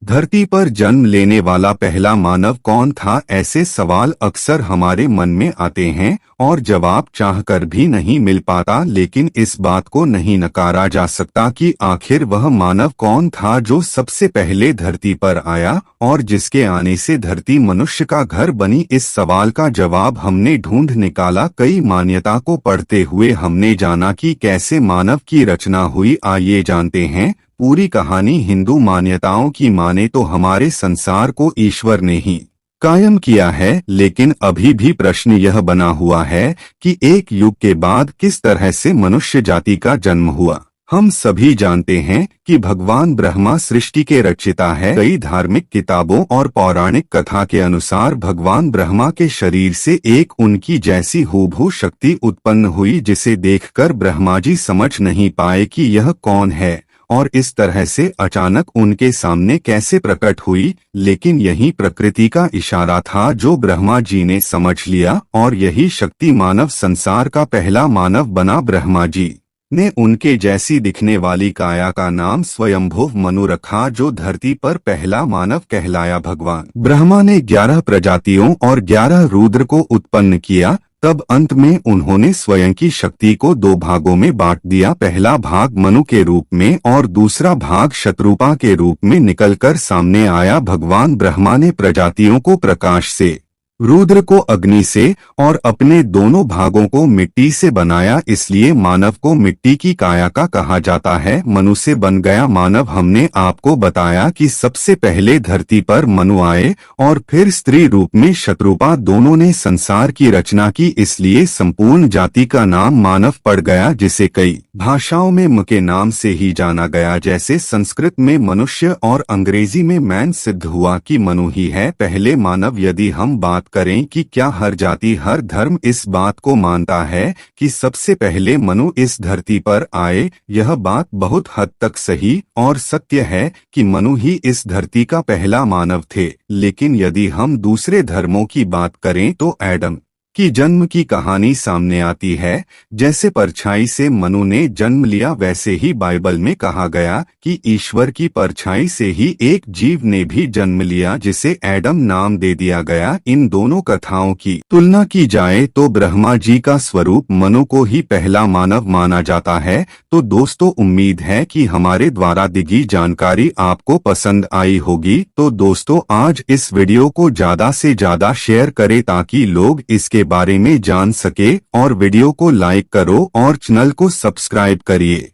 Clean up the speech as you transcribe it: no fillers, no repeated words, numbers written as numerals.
धरती पर जन्म लेने वाला पहला मानव कौन था? ऐसे सवाल अक्सर हमारे मन में आते हैं और जवाब चाहकर भी नहीं मिल पाता, लेकिन इस बात को नहीं नकारा जा सकता कि आखिर वह मानव कौन था जो सबसे पहले धरती पर आया और जिसके आने से धरती मनुष्य का घर बनी। इस सवाल का जवाब हमने ढूंढ निकाला। कई मान्यता को पढ़ते हुए हमने जाना कि कैसे मानव की रचना हुई। आइए जानते हैं पूरी कहानी। हिंदू मान्यताओं की माने तो हमारे संसार को ईश्वर ने ही कायम किया है, लेकिन अभी भी प्रश्न यह बना हुआ है कि एक युग के बाद किस तरह से मनुष्य जाति का जन्म हुआ। हम सभी जानते हैं कि भगवान ब्रह्मा सृष्टि के रचयिता है। कई धार्मिक किताबों और पौराणिक कथा के अनुसार भगवान ब्रह्मा के शरीर से एक उनकी जैसी हूबहू शक्ति उत्पन्न हुई, जिसे देखकर ब्रह्मा जी समझ नहीं पाए कि यह कौन है और इस तरह से अचानक उनके सामने कैसे प्रकट हुई। लेकिन यही प्रकृति का इशारा था जो ब्रह्मा जी ने समझ लिया और यही शक्ति मानव संसार का पहला मानव बना। ब्रह्मा जी ने उनके जैसी दिखने वाली काया का नाम स्वयंभुव मनु रखा, जो धरती पर पहला मानव कहलाया। भगवान ब्रह्मा ने 11 प्रजातियों और 11 रुद्र को उत्पन्न किया। तब अंत में उन्होंने स्वयं की शक्ति को 2 भागों में बांट दिया। पहला भाग मनु के रूप में और दूसरा भाग शत्रुपा के रूप में निकलकर सामने आया। भगवान ब्रह्मा ने प्रजातियों को प्रकाश से, रुद्र को अग्नि से और अपने दोनों भागों को मिट्टी से बनाया, इसलिए मानव को मिट्टी की काया का कहा जाता है। मनु से बन गया मानव। हमने आपको बताया कि सबसे पहले धरती पर मनु आए और फिर स्त्री रूप में शत्रुपा दोनों ने संसार की रचना की, इसलिए संपूर्ण जाति का नाम मानव पड़ गया, जिसे कई भाषाओं में म के नाम से ही जाना गया। जैसे संस्कृत में मनुष्य और अंग्रेजी में मैन, सिद्ध हुआ कि मनु ही है पहले मानव। यदि हम बात करें कि क्या हर जाति हर धर्म इस बात को मानता है कि सबसे पहले मनु इस धरती पर आए, यह बात बहुत हद तक सही और सत्य है कि मनु ही इस धरती का पहला मानव थे। लेकिन यदि हम दूसरे धर्मों की बात करें तो एडम की जन्म की कहानी सामने आती है। जैसे परछाई से मनु ने जन्म लिया, वैसे ही बाइबल में कहा गया कि ईश्वर की परछाई से ही एक जीव ने भी जन्म लिया, जिसे एडम नाम दे दिया गया। इन दोनों कथाओं की तुलना की जाए तो ब्रह्मा जी का स्वरूप मनु को ही पहला मानव माना जाता है। तो दोस्तों, उम्मीद है कि हमारे द्वारा दी गई जानकारी आपको पसंद आई होगी। तो दोस्तों, आज इस वीडियो को ज्यादा से ज्यादा शेयर करें ताकि लोग इसके बारे में जान सके और वीडियो को लाइक करो और चैनल को सब्सक्राइब करिए।